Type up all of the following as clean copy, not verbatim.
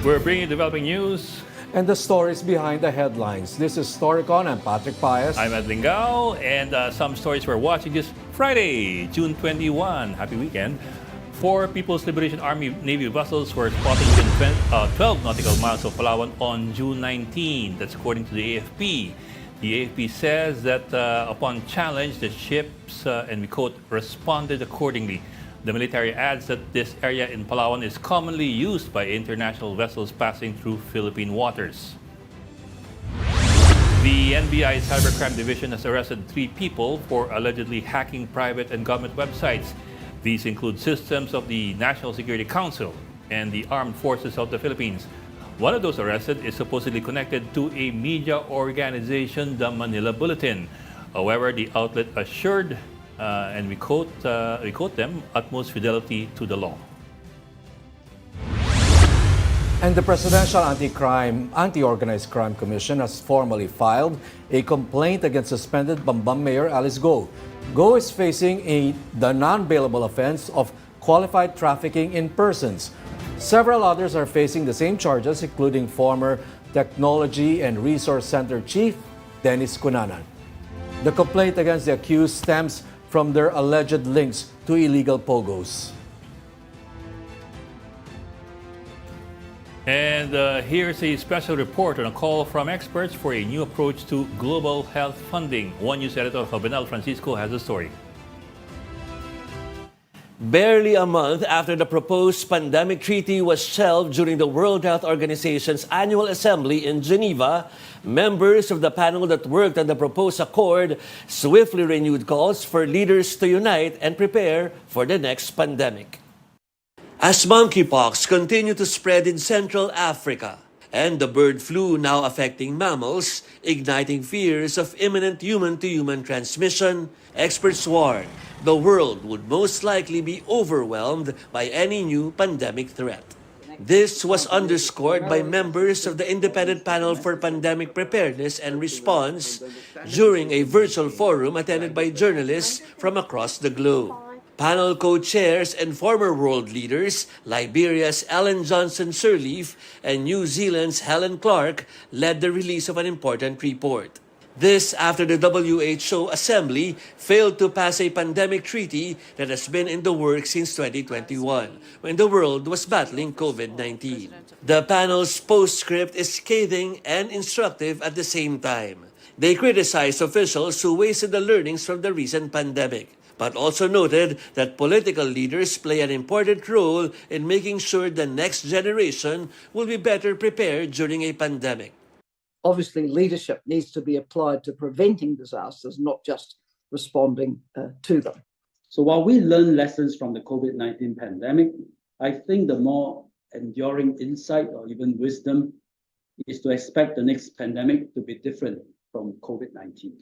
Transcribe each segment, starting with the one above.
We're bringing developing news and the stories behind the headlines. This is Storycon. I'm Patrick Paez. I'm at Lingao, and some stories we're watching this Friday, June 21. Happy weekend. 4 People's Liberation Army Navy vessels were spotted within 12 nautical miles of Palawan on June 19. That's according to the AFP. The AFP says that upon challenge, the ships, and we quote, responded accordingly. The military adds that this area in Palawan is commonly used by international vessels passing through Philippine waters. The NBI Cybercrime Division has arrested 3 people for allegedly hacking private and government websites. These include systems of the National Security Council and the Armed Forces of the Philippines. One of those arrested is supposedly connected to a media organization, the Manila Bulletin. However, the outlet assured, and we quote them, utmost fidelity to the law. And the Presidential Anti-Organized Crime Commission has formally filed a complaint against suspended Bambang Mayor Alice Guo. Guo is facing the non-bailable offense of qualified trafficking in persons. Several others are facing the same charges, including former Technology and Resource Center Chief Dennis Cunanan. The complaint against the accused stems from their alleged links to illegal pogos. And here's a special report on a call from experts for a new approach to global health funding. One News editor Ronald Francisco has a story. Barely a month after the proposed pandemic treaty was shelved during the World Health Organization's annual assembly in Geneva, members of the panel that worked on the proposed accord swiftly renewed calls for leaders to unite and prepare for the next pandemic. As monkeypox continued to spread in Central Africa and the bird flu now affecting mammals, igniting fears of imminent human-to-human transmission, experts warn the world would most likely be overwhelmed by any new pandemic threat. This was underscored by members of the Independent Panel for Pandemic Preparedness and Response during a virtual forum attended by journalists from across the globe. Panel co-chairs and former world leaders, Liberia's Ellen Johnson Sirleaf and New Zealand's Helen Clark, led the release of an important report. This after the WHO Assembly failed to pass a pandemic treaty that has been in the works since 2021, when the world was battling COVID-19. The panel's postscript is scathing and instructive at the same time. They criticized officials who wasted the learnings from the recent pandemic, but also noted that political leaders play an important role in making sure the next generation will be better prepared during a pandemic. Obviously, leadership needs to be applied to preventing disasters, not just responding to them. So while we learn lessons from the COVID-19 pandemic, I think the more enduring insight or even wisdom is to expect the next pandemic to be different from COVID-19.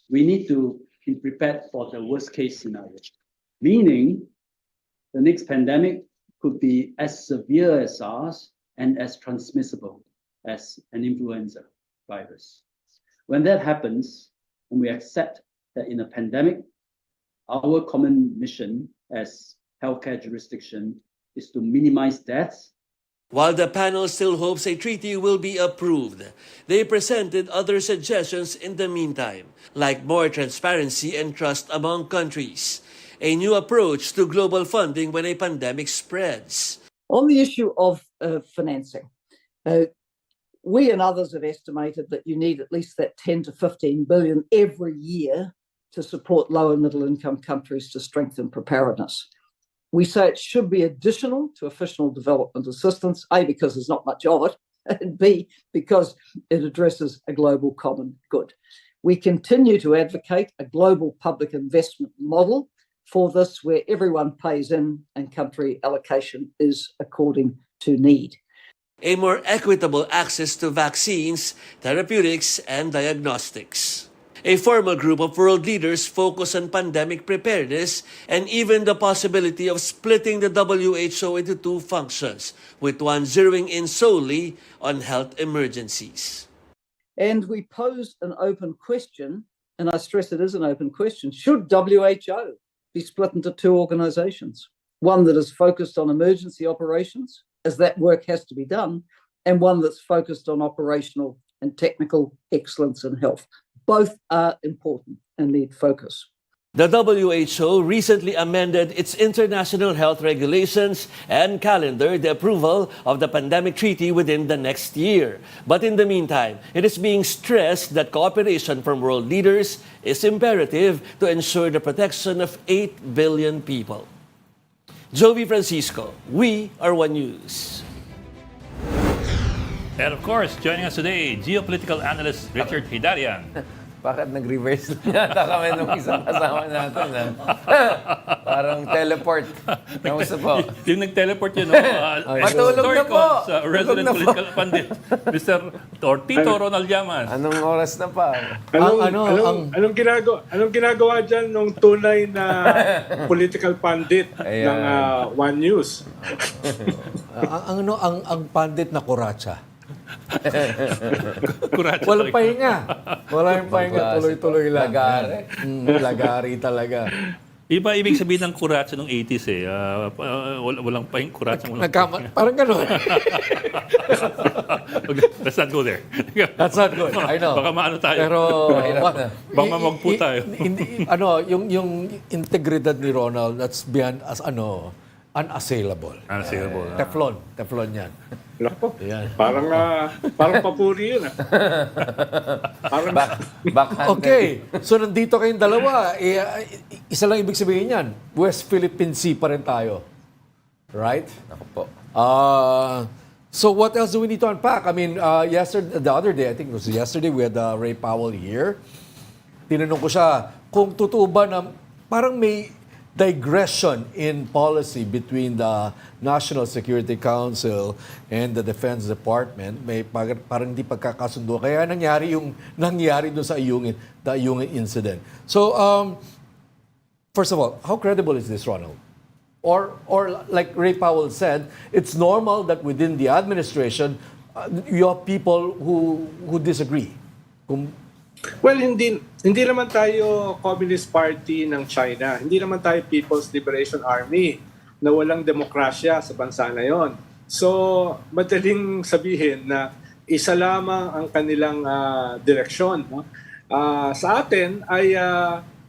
We need to be prepared for the worst case scenario, meaning the next pandemic could be as severe as SARS and as transmissible as an influenza virus. When that happens, and we accept that in a pandemic, our common mission as healthcare jurisdiction is to minimize deaths. While the panel still hopes a treaty will be approved, they presented other suggestions in the meantime, like more transparency and trust among countries, a new approach to global funding when a pandemic spreads. On the issue of financing, we and others have estimated that you need at least that 10 to 15 billion every year to support low and middle income countries to strengthen preparedness. We say it should be additional to official development assistance, A, because there's not much of it, and B, because it addresses a global common good. We continue to advocate a global public investment model for this, where everyone pays in and country allocation is according to need. A more equitable access to vaccines, therapeutics, and diagnostics. A formal group of world leaders focus on pandemic preparedness and even the possibility of splitting the WHO into 2 functions, with one zeroing in solely on health emergencies. And we posed an open question and I stress it is an open question, should WHO be split into two organizations? One that is focused on emergency operations, as that work has to be done, and one that's focused on operational and technical excellence in health. Both are important and need focus. The WHO recently amended its international health regulations and calendar the approval of the pandemic treaty within the next year. But in the meantime, it is being stressed that cooperation from world leaders is imperative to ensure the protection of 8 billion people. Jovi Francisco, we are One News. And of course, joining us today, geopolitical analyst Richard Heydarian. Bakit nag-reverse yata kami nung isang kasama natin? Parang teleport. Kamusta po? Yung nag-teleport yun, Matulog na po! Resident Tulog na po. political pundit, Mr. or Tito Ronald Llamas. Anong oras na pa? Anong ginagawa dyan nung tunay na political pundit ng One News? ang pandit na kuratsa. Kuratsa Walang talaga. pahinga. Walang pahinga. Tuloy-tuloy lang. Lagari. Lagari talaga. Iba ibig sabihin ng kuratsa ng 80s eh. Walang pahing kuratsa. Parang gano'n. Okay, let's not go there. That's not good. I know. Baka maano tayo. Pero Baka mamagpo tayo. yung integridad ni Ronald, that's beyond unassailable. Unassailable. Teflon yan. Nako, Yan. parang papuri yun. Okay, so nandito kayong dalawa. Isa lang ibig sabihin yan. West Philippine Sea pa rin tayo. Right? Ako po. So what else do we need to unpack? I mean, the other day, I think it was yesterday, we had Ray Powell here. Tinanong ko siya kung totoo ba na parang may digression in policy between the National Security Council and the Defense Department. May parang hindi pagkakasundo. Kaya nangyari doon sa the Ayungin incident. So, first of all, how credible is this, Ronald? Or like Ray Powell said, it's normal that within the administration, you have people who disagree. Well, hindi naman tayo Communist Party ng China. Hindi naman tayo People's Liberation Army na walang demokrasya sa bansa na yon. So, madaling sabihin na isa lamang ang kanilang direksyon. No? Sa atin ay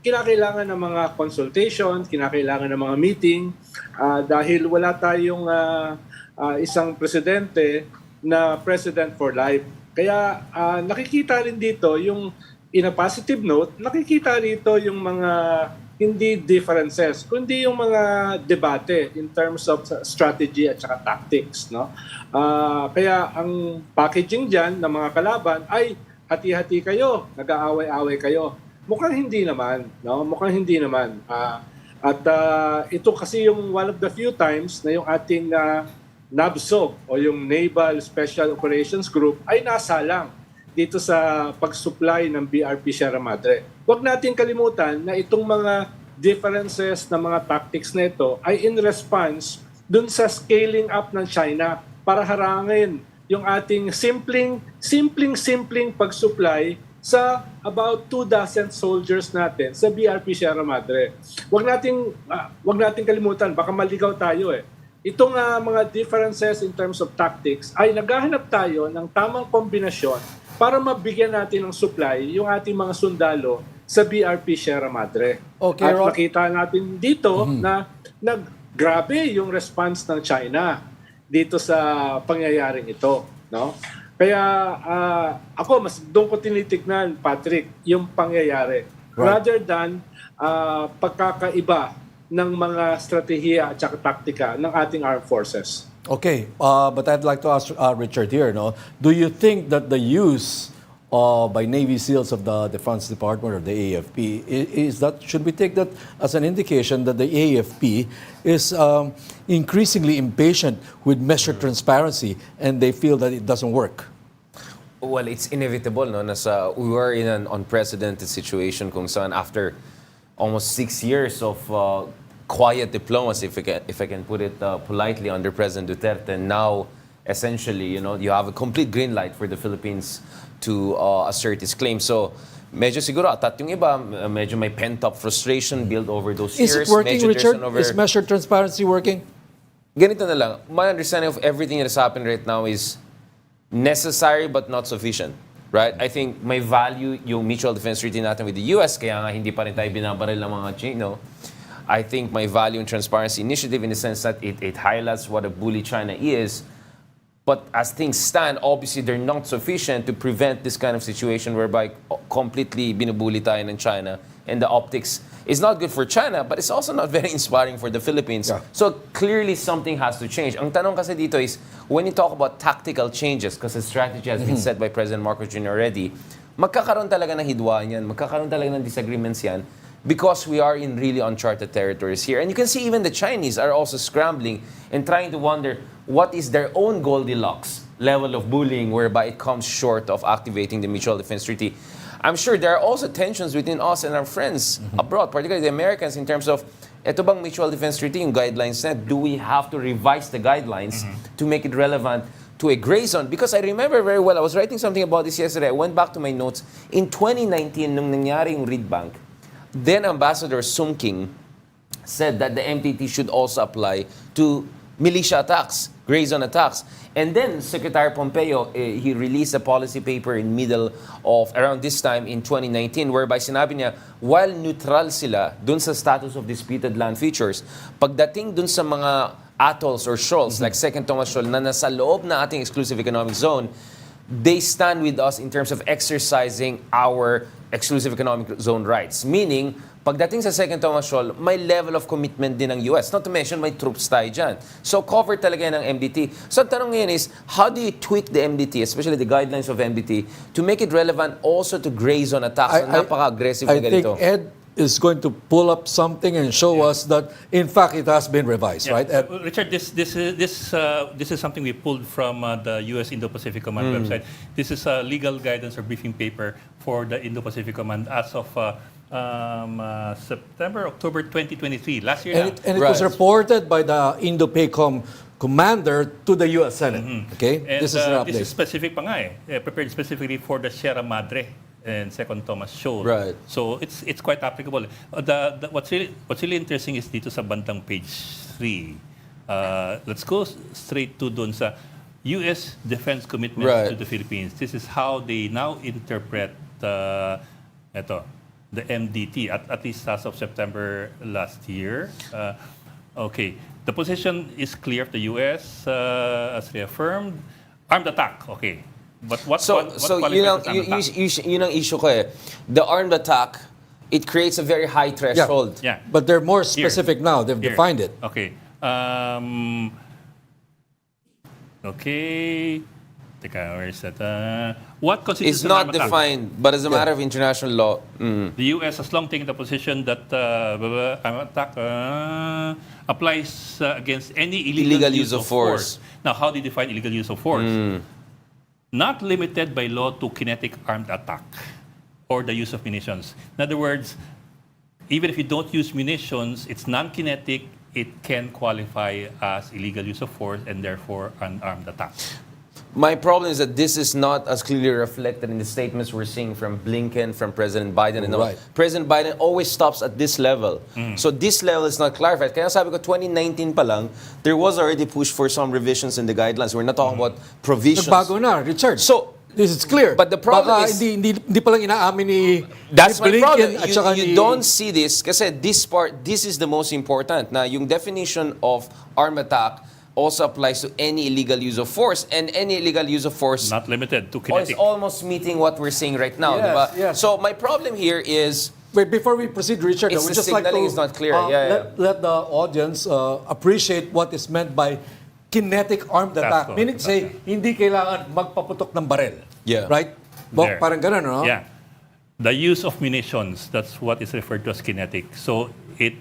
kinakailangan ng mga consultation, kinakailangan ng mga meeting dahil wala tayong isang presidente na president for life. Kaya nakikita rin dito yung, in a positive note, nakikita rito yung mga hindi differences, kundi yung mga debate in terms of strategy at saka tactics. No? Kaya ang packaging dyan ng mga kalaban ay hati-hati kayo, nag-aaway-aaway kayo. Mukhang hindi naman. No? Mukhang hindi naman. Ito kasi yung one of the few times na yung ating NABSOG o yung Naval Special Operations Group ay nasalang dito sa pag-supply ng BRP Sierra Madre. Huwag natin kalimutan na itong mga differences na mga tactics na ito ay in response dun sa scaling up ng China para harangin yung ating simpleng pag-supply sa about 24 soldiers natin sa BRP Sierra Madre. Huwag natin kalimutan, baka maligaw tayo eh. Itong mga differences in terms of tactics ay naghahanap tayo ng tamang kombinasyon para mabigyan natin ng supply yung ating mga sundalo sa BRP Sierra Madre. Okay, at makita natin dito na grabe yung response ng China dito sa pangyayaring ito. No? Kaya ako, mas doon ko tinitignan, Patrick, yung pangyayari. Rather than pagkakaiba ng mga strategiya at saka taktika ng ating armed forces. Okay, but I'd like to ask Richard here, no? Do you think that the use by Navy SEALs of the Defense Department or the AFP should we take that as an indication that the AFP is increasingly impatient with measured transparency and they feel that it doesn't work? Well, it's inevitable, no? We were in an unprecedented situation kung saan after almost 6 years of quiet diplomacy, if I can put it politely, under President Duterte. And now, essentially, you have a complete green light for the Philippines to assert its claim. So, medyo siguro atat yung iba, medyo may pent-up frustration built over those Is years. it working, Medyo there's Richard? an over- Is measured transparency working? Ganito na lang. My understanding of everything that has happened right now is necessary but not sufficient. Right? I think may value yung mutual defense treaty natin with the US, kaya nga hindi pa rin tayo binabaril ng mga Chino. I think may value in transparency initiative in the sense that it highlights what a bully China is. But as things stand, obviously they're not sufficient to prevent this kind of situation whereby completely binubuli tayo ng China. And the optics is not good for China, but it's also not very inspiring for the Philippines. Yeah. So clearly something has to change. Ang tanong kasi dito is, when you talk about tactical changes, because the strategy has been set by President Marcos Jr. already, magkakaroon talaga ng hidwaan yan, magkakaroon talaga ng disagreements yan, because we are in really uncharted territories here. And you can see even the Chinese are also scrambling and trying to wonder what is their own Goldilocks level of bullying whereby it comes short of activating the Mutual Defense Treaty. I'm sure there are also tensions between us and our friends abroad, particularly the Americans, in terms of, eto bang Mutual Defense Treaty, yung guidelines na, do we have to revise the guidelines to make it relevant to a gray zone? Because I remember very well, I was writing something about this yesterday. I went back to my notes. In 2019, nung nangyari yung Reed Bank, then Ambassador Sung King said that the MTT should also apply to militia attacks, gray zone attacks. And then Secretary Pompeo, he released a policy paper in middle of around this time in 2019 whereby sinabi niya, while neutral sila dun sa status of disputed land features, pagdating dun sa mga atolls or shoals like Second Thomas Shoal na nasa loob na ating exclusive economic zone, they stand with us in terms of exercising our exclusive economic zone rights. Meaning, pagdating sa Second Thomas Shoal, may level of commitment din ng US. Not to mention, may troops tayo dyan. So, cover talaga yan ng MDT. So, ang tanong ngayon is, how do you tweak the MDT, especially the guidelines of MDT, to make it relevant also to gray zone attacks na napaka-aggressive na I think ganito? Ed is going to pull up something and show us that, in fact, it has been revised, Yeah. right? Ed? Richard, this is something we pulled from the U.S. Indo-Pacific Command website. This is a legal guidance or briefing paper for the Indo-Pacific Command as of October 2023, last year. And it was Right. reported by the Indo-PACOM commander to the U.S. Senate. Okay? And This is an this is update. specific pa nga prepared specifically for the Sierra Madre and Second Thomas Shoal. Right. So it's quite applicable. What's really interesting is dito sa bandang page 3. Let's go straight to dun sa U.S. defense commitments Right. to the Philippines. This is how they now interpret the MDT at least as of September last year. Okay, the position is clear of the U.S. As reaffirmed. Armed attack. Okay. But what So qualifies yun ang, as armed attack? yun ang issue ko eh. The armed attack, it creates a very high threshold. Yeah. But they're more specific now. They've Here. defined it. Okay. Okay. Teka, where is that? What constitutes It's an not armed attack? defined, but as a matter of international law, The U.S. has long taken the position that armed attack applies against any illegal use of force. Now, how do you define illegal use of force? Not limited by law to kinetic armed attack or the use of munitions. In other words, even if you don't use munitions, it's non-kinetic, it can qualify as illegal use of force and therefore an armed attack. my problem is that this is not as clearly reflected in the statements we're seeing from Blinken, from President Biden. And all. Right. President Biden always stops at this level. So this level is not clarified. Kaya sabi ko, 2019 pa lang, there was already push for some revisions in the guidelines. We're not talking about provisions. Nagbago na, Richard. So, this is clear. But the problem Baka is- hindi pa lang inaamin ni That's my Blinken problem. at saka You ni- don't see this kasi this is the most important. Na yung definition of armed attack also applies to any illegal use of force, and any illegal use of force Not limited to is kinetic. almost meeting what we're seeing right now. Yes, diba? yes. So my problem here is Wait, before we proceed, Richard, It's we the just like to signaling is not clear. let the audience appreciate what is meant by kinetic armed That's attack. correct. Meaning say, hindi kailangan magpaputok ng barel. Yeah. Right? There. Parang ganun, no? Yeah. The use of munitions, that's what is referred to as kinetic. So it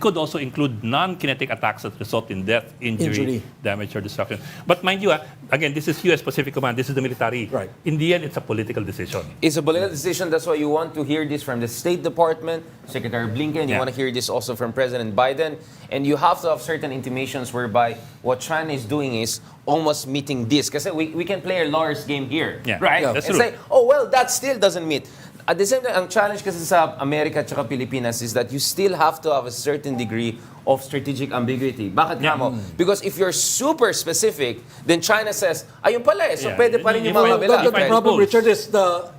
could also include non-kinetic attacks that result in death, injury, damage, or destruction. But mind you, again, this is U.S. Pacific Command, this is the military. Right. In the end, it's a political decision. it's a political decision. That's why you want to hear this from the State Department, Secretary Blinken. You Yeah. want to hear this also from President Biden. And you have to have certain intimations whereby what China is doing is almost meeting this. Because we can play a lawyer's game here, Yeah. right? Yeah. That's and true. say, oh, well, that still doesn't meet. at the same time, ang challenge kasi sa Amerika at saka Pilipinas is that you still have to have a certain degree of strategic ambiguity. Bakit nga mo? Because if you're super specific, then China says, ayun pala eh, so Yeah. pwede pa rin yung Well, mga kabila. The problem, Goals. Richard, is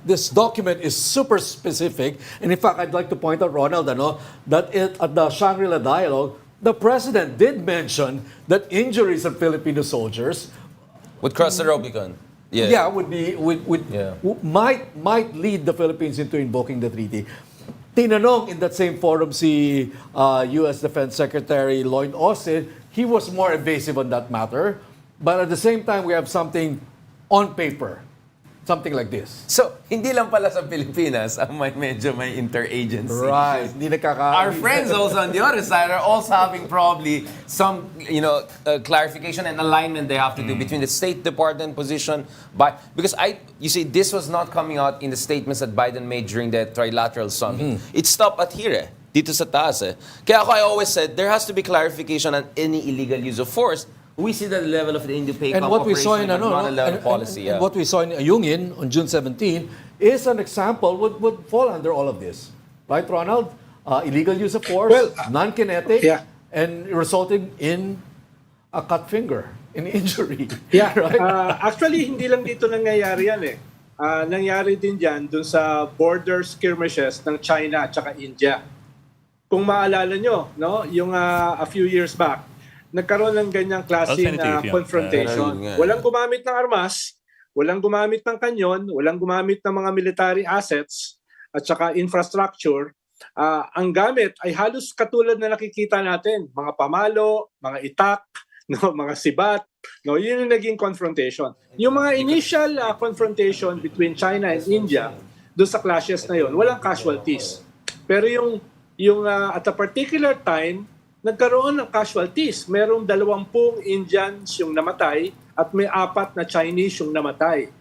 this document is super specific. And in fact, I'd like to point out, Ronald, that at the Shangri-La Dialogue, the president did mention that injuries of Filipino soldiers Would cross the Rubicon. would might lead the Philippines into invoking the treaty. Tinanong in that same forum si U.S. Defense Secretary Lloyd Austin, he was more evasive on that matter. But at the same time, we have something on paper. Something like this. So, hindi lang pala sa Pilipinas ang medyo may interagency. Right. Hindi Our friends also on the other side are also having probably some, clarification and alignment they have to do between the State Department position. Because you see, this was not coming out in the statements that Biden made during the trilateral summit. It stopped at here, dito sa taas. Kaya I always said, there has to be clarification on any illegal use of force. We see the level of the Indo-PACOM And what we saw in multilateral policy. and what we saw in Ayungin on June 17 is an example would fall under all of this. Right, Ronald? Illegal use of force, Well, non-kinetic, yeah. and resulting in a cut finger, an injury. Yeah. Right? Actually, hindi lang dito nangyayari yan eh. Nangyari din dyan dun sa border skirmishes ng China at saka India. Kung maalala nyo, yung a few years back, nagkaroon ng ganyang klaseng confrontation. Walang gumamit ng armas, walang gumamit ng kanyon, walang gumamit ng mga military assets at saka infrastructure. Ang gamit ay halos katulad na nakikita natin, mga pamalo, mga itak, mga sibat. Yun yung naging confrontation. Yung mga initial confrontation between China and India, doon sa clashes na yun, walang casualties. Pero yung at a particular time, nagkaroon ng casualties. Merong 20 Indians yung namatay at may 4 na Chinese yung namatay.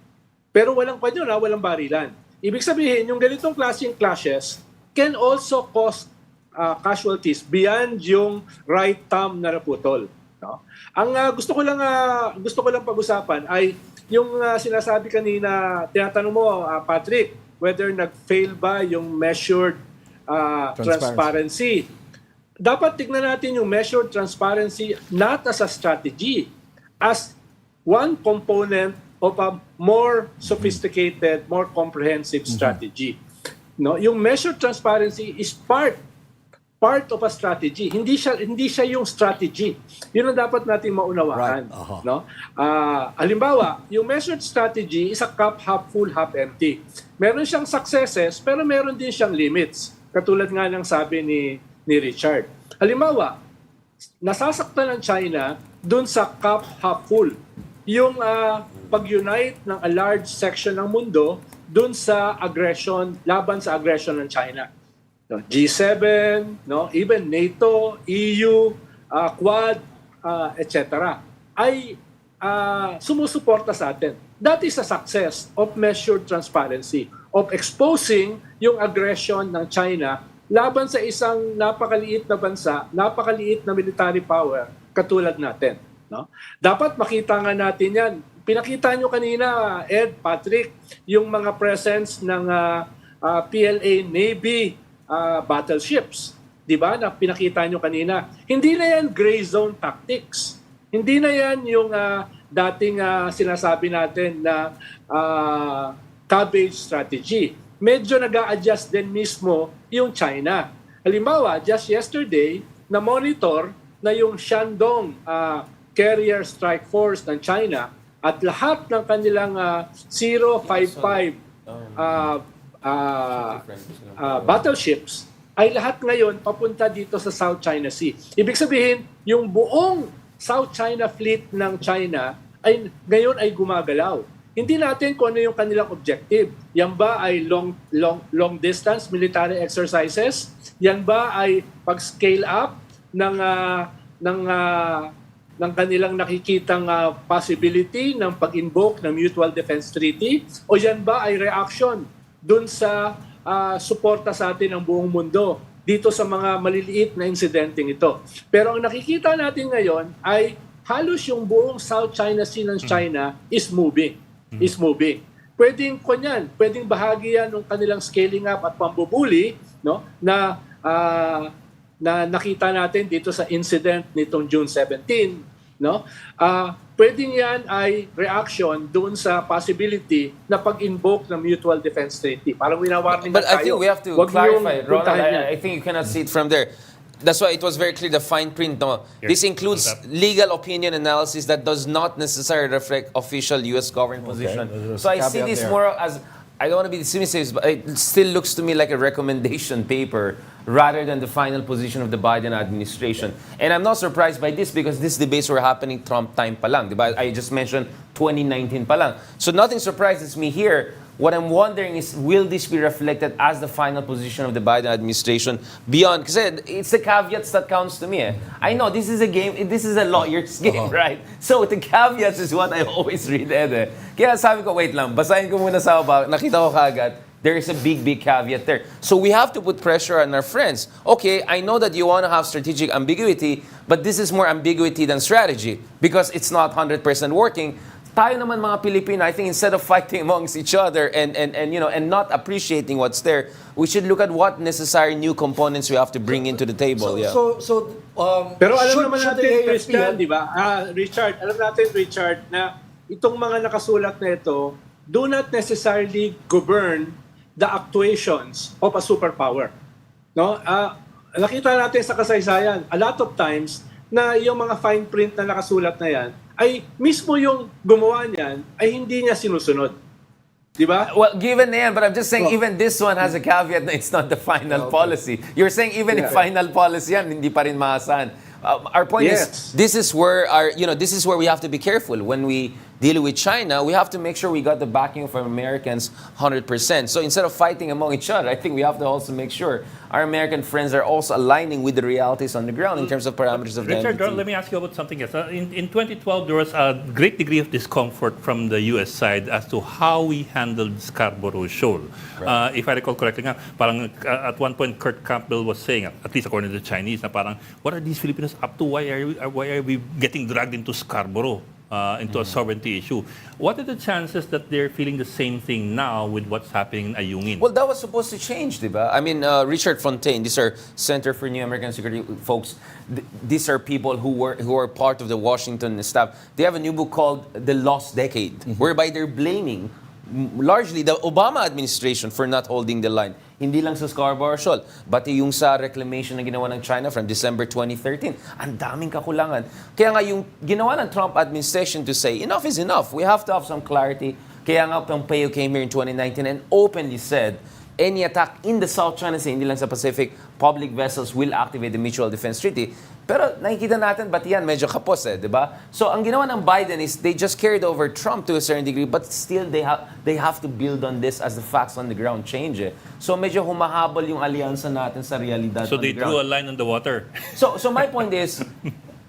Pero walang walang barilan. Ibig sabihin, yung ganitong klaseng clashes can also cause casualties beyond yung right thumb na naputol. Ang gusto ko lang pag-usapan ay yung sinasabi kanina, tinatanong mo, Patrick, whether nag-fail ba yung measured transparency. Dapat tignan natin yung measured transparency not as a strategy, as one component of a more sophisticated, more comprehensive strategy. Yung measured transparency is part of a strategy. Hindi siya yung strategy. Yun ang dapat natin maunawaan. Right. Halimbawa, yung measured strategy is a cup half full, half empty. Meron siyang successes, pero meron din siyang limits. Katulad nga ng sabi ni Richard. Halimbawa, nasasaktan ng China dun sa cup half full. Yung pag-unite ng a large section ng mundo dun sa aggression, laban sa aggression ng China. G7, even NATO, EU, Quad, etc. ay sumusuporta sa atin. That is a success of measured transparency, of exposing yung aggression ng China laban sa isang napakaliit na bansa, napakaliit na military power katulad natin. Dapat makita nga natin yan. Pinakita nyo kanina, Ed, Patrick, yung mga presence ng PLA Navy battleships. Diba? Na pinakita nyo kanina. Hindi na yan gray zone tactics. Hindi na yan yung dating sinasabi natin na cabbage strategy. Medyo nag-a-adjust din mismo yung China. Halimbawa, just yesterday, na-monitor na yung Shandong Carrier Strike Force ng China at lahat ng kanilang 055 battleships ay lahat ngayon papunta dito sa South China Sea. Ibig sabihin, yung buong South China Fleet ng China ay ngayon ay gumagalaw. Hindi natin kung ano yung kanilang objective. Yan ba ay long distance military exercises? Yan ba ay pag-scale up ng kanilang nakikitang possibility ng pag-invoke ng Mutual Defense Treaty? O yan ba ay reaction dun sa suporta sa atin ng buong mundo dito sa mga maliliit na insidenteng ito? Pero ang nakikita natin ngayon ay halos yung buong South China Sea ng China is moving. pwedeng bahagi yan ng kanilang scaling up at pambubuli, no, na nakita natin dito sa incident nitong June 17, no? Pwedeng yan ay reaction doon sa possibility na pag-invoke ng Mutual Defense Treaty. Parang winawarning na But tayo. I think we have to Huwag clarify, niyong Ronald. puntahan yan. I think you cannot see it from there. That's why it was very clear, the fine print. No? This includes legal opinion analysis that does not necessarily reflect official U.S. government position. There's So a I see caveat this there. more as, I don't want to be dismissive, but it still looks to me like a recommendation paper rather than the final position of the Biden administration. And I'm not surprised by this because these debates were happening Trump time pa lang. Diba? I just mentioned 2019 pa lang. So nothing surprises me here. What I'm wondering is, will this be reflected as the final position of the Biden administration beyond? Because it's the caveats that counts to me. I know this is a game, this is a lawyer's game, right? So the caveats is what I always read. Kaya sabi ko, wait lang, basahin ko muna sa baba, nakita ko kagad, there is a big caveat there. So we have to put pressure on our friends. Okay, I know that you want to have strategic ambiguity, but this is more ambiguity than strategy because it's not 100% working. Tayo naman mga Pilipino, I think instead of fighting amongst each other and not appreciating what's there, we should look at what necessary new components we have to bring into the table. Pero alam naman should natin, the AFP Christian, di ba? Richard, na itong mga nakasulat na ito do not necessarily govern the actuations of a superpower. No? Nakita natin sa kasaysayan, a lot of times, na yung mga fine print na nakasulat na yan, ay mismo yung gumawa niyan ay hindi niya sinusunod. Di ba? Well, given na yan, but I'm just saying even this one has a caveat na it's not the final policy. You're saying even if final policy yan, hindi pa rin maasahan. Our point is, this is where we have to be careful when we deal with China. We have to make sure we got the backing of Americans 100%. So instead of fighting among each other, I think we have to also make sure our American friends are also aligning with the realities on the ground in terms of parameters of the Richard, entity. let me ask you about something else. In 2012, there was a great degree of discomfort from the U.S. side as to how we handled Scarborough Shoal. If I recall correctly, parang at one point Kurt Campbell was saying, at least according to the Chinese, na parang, what are these Filipinos up to? Why are we getting dragged into Scarborough? Into a sovereignty issue. What are the chances that they're feeling the same thing now with what's happening in Ayungin? Well, that was supposed to change, diba? I mean, Richard Fontaine, these are Center for New American Security folks. These are people who are part of the Washington staff. They have a new book called The Lost Decade, whereby they're blaming largely the Obama administration for not holding the line. Hindi lang sa Scarborough Shoal, pati yung sa reclamation na ginawa ng China from December 2013. Ang daming kakulangan. Kaya nga yung ginawa ng Trump administration to say, enough is enough. We have to have some clarity. Kaya nga Pompeo came here in 2019 and openly said, any attack in the South China Sea, hindi lang sa Pacific, public vessels will activate the Mutual Defense Treaty. Pero nakikita natin, ba't yan medyo kapos di ba? So ang ginawa ng Biden is they just carried over Trump to a certain degree, but still they have to build on this as the facts on the ground change. So medyo humahabol yung alyansa natin sa realidad So on they the ground. drew a line on the water. So my point is,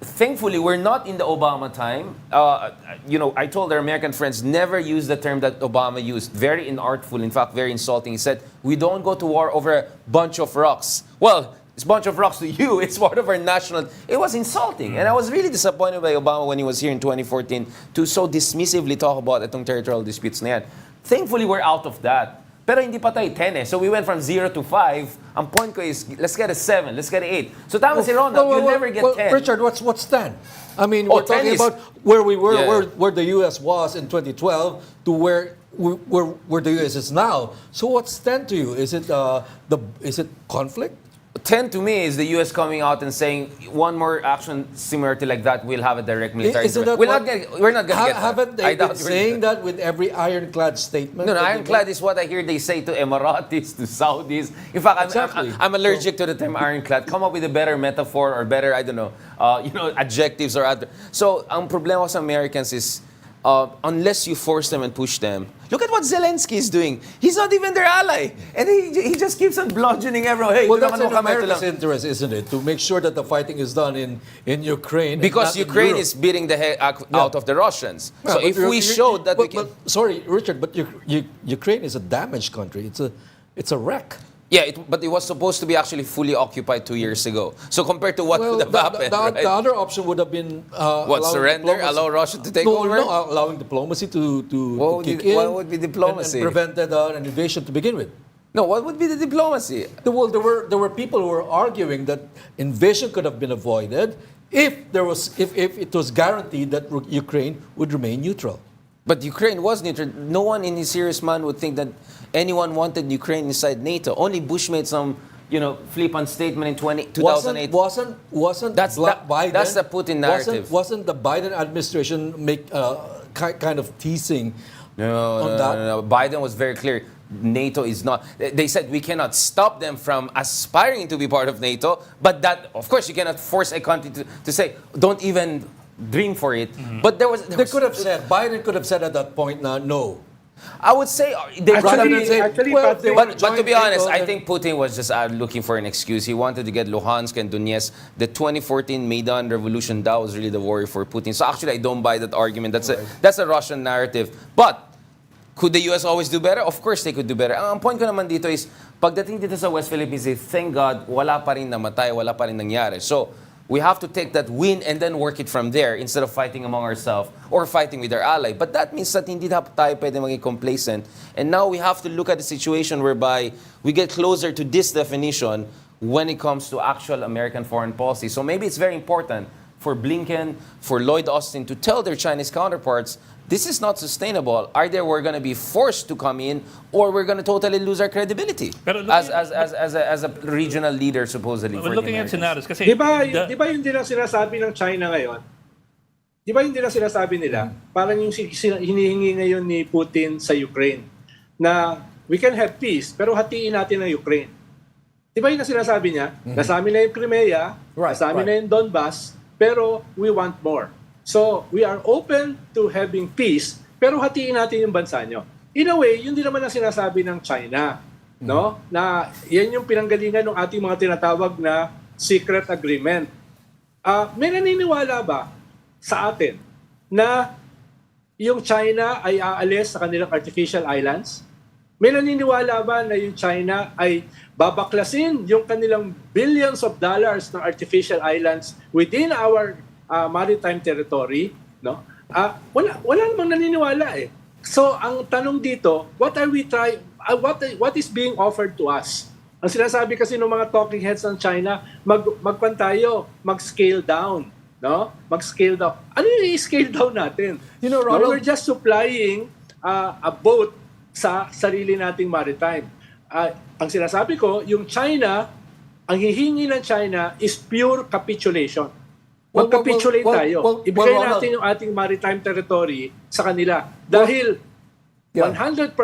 thankfully, we're not in the Obama time. I told our American friends, never use the term that Obama used. Very inartful, in fact, very insulting. He said, we don't go to war over a bunch of rocks. Well, it's a bunch of rocks to you. It's part of our national... It was insulting. And I was really disappointed by Obama when he was here in 2014 to so dismissively talk about itong territorial disputes na yan. Thankfully, we're out of that. Pero hindi pa tayo 10 So we went from 0 to 5. Ang point ko is, let's get a 7, let's get a 8. So tama si Ronald, you'll never get 10. Richard, what's 10? I mean, we're 10 talking is- about where we were, Yeah. where the U.S. was in 2012 to where the U.S. is now. So what's 10 to you? Is it conflict? 10 to me is the U.S. coming out and saying one more action similar to like that, we'll have a direct military Isn't that intervention. We're not going to get that. Haven't I they doubt been we're saying gonna- that with every ironclad statement? No, that they ironclad make? is what I hear they say to Emiratis, to Saudis. In fact, Exactly. I'm allergic to the term ironclad. Come up with a better metaphor or better, I don't know, adjectives or other. So, ang problema sa Americans is, unless you force them and push them, look at what Zelensky is doing. He's not even their ally. And he just keeps on bludgeoning everyone. Hey, Well, ito that's naman in mo kami, ito America's lang. interest, isn't it? To make sure that the fighting is done in Ukraine. and Because not in Ukraine Europe. is beating the heck out of the Russians. Yeah, So but if we showed that we can... Sorry, Richard, but Ukraine is a damaged country. It's a wreck. Yeah, but it was supposed to be actually fully occupied 2 years ago. So compared to what Well, would have happened, right? the other option would have been What, surrender? Allow Russia to take over? No, allowing diplomacy to kick in. What would be diplomacy? And prevented an invasion to begin with. No, what would be the diplomacy? Well, there were people who were arguing that invasion could have been avoided if it was guaranteed that Ukraine would remain neutral. But Ukraine was neutral. No one in his serious mind would think that anyone wanted Ukraine inside NATO. Only Bush made some, flippant statement in 2008. Wasn't That's Biden? that's the Putin narrative. Wasn't the Biden administration make kind of teasing? No. Biden was very clear. NATO is not. They said we cannot stop them from aspiring to be part of NATO, but that, of course, you cannot force a country to say, don't even dream for it. But Biden could have said at that point, no. I would say they Actually, well, Pat, they But joined to be honest, NATO, I think Putin was just looking for an excuse. He wanted to get Luhansk and Donetsk. The 2014 Maidan revolution, that was really the worry for Putin. So actually, I don't buy that argument. That's a Russian narrative. But could the US always do better? Of course they could do better. Ang point ko naman dito is, pagdating dito sa West Philippines, thank God, wala pa rin namatay, wala pa rin nangyari. So, we have to take that win and then work it from there instead of fighting among ourselves or fighting with our ally. But that means that hindi tayo pwede maging complacent. And now we have to look at the situation whereby we get closer to this definition when it comes to actual American foreign policy. So maybe it's very important for Blinken, for Lloyd Austin to tell their Chinese counterparts, this is not sustainable. Either we're going to be forced to come in or we're going to totally lose our credibility as a regional leader, supposedly. But looking at scenarios, kasi... Di ba yun din ang sinasabi ng China ngayon? Di ba yun din ang sinasabi nila? Parang yung hinihingi ngayon ni Putin sa Ukraine na we can have peace pero hatiin natin ang Ukraine. Di ba yun ang sinasabi niya? Nasa amin na yung Crimea, nasa amin na yung Donbas, pero we want more. So, we are open to having peace, pero hatiin natin yung bansa nyo. In a way, yun din naman ang sinasabi ng China, no? Na yan yung pinanggalingan ng ating mga tinatawag na secret agreement. May naniniwala ba sa atin na yung China ay aalis sa kanilang artificial islands? May naniniwala ba na yung China ay babaklasin yung kanilang billions of dollars ng artificial islands within our maritime territory, no? Wala namang naniniwala eh. So ang tanong dito, what is being offered to us? Ang sinasabi kasi ng mga talking heads ng China, mag-scale down, no? Mag-scale down. Ano yung i-scale down natin? Ronald, we're just supplying a boat sa sarili nating maritime. Ang sinasabi ko, yung China, ang hihingi ng China is pure capitulation. Mag-capitulate tayo. Ibigay natin yung ating maritime territory sa kanila. Dahil 100%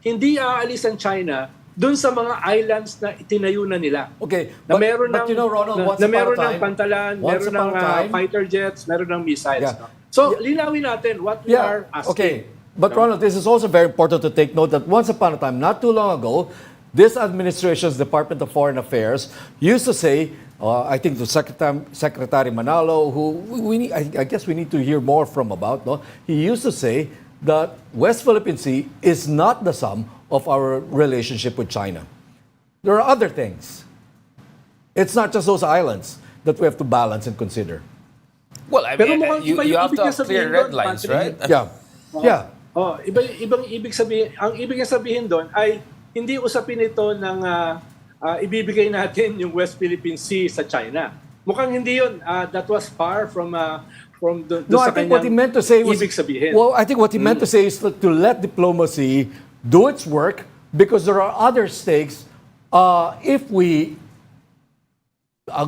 hindi aalis ang China dun sa mga islands na itinayo na nila. Okay, na meron ng, Ronald, meron ng pantalan, meron ng fighter jets, meron ng missiles. Yeah. No? So, linawin natin what we are asking. Okay, but Ronald, this is also very important to take note that once upon a time, not too long ago, this administration's Department of Foreign Affairs used to say, I think the Secretary Manalo, who I guess we need to hear more from about, no? He used to say that West Philippine Sea is not the sum of our relationship with China. There are other things. It's not just those islands that we have to balance and consider. Well, I mean, you have to have clear red lines, right? Yeah. Ibang ibig sabihin, ang ibig sabihin doon ay hindi usapin ito ng ibibigay natin yung West Philippine Sea sa China. Mukhang hindi yun. That was far from I think what he meant to say was, ibig sabihin. Well, I think what he meant to say is to let diplomacy do its work because there are other stakes if we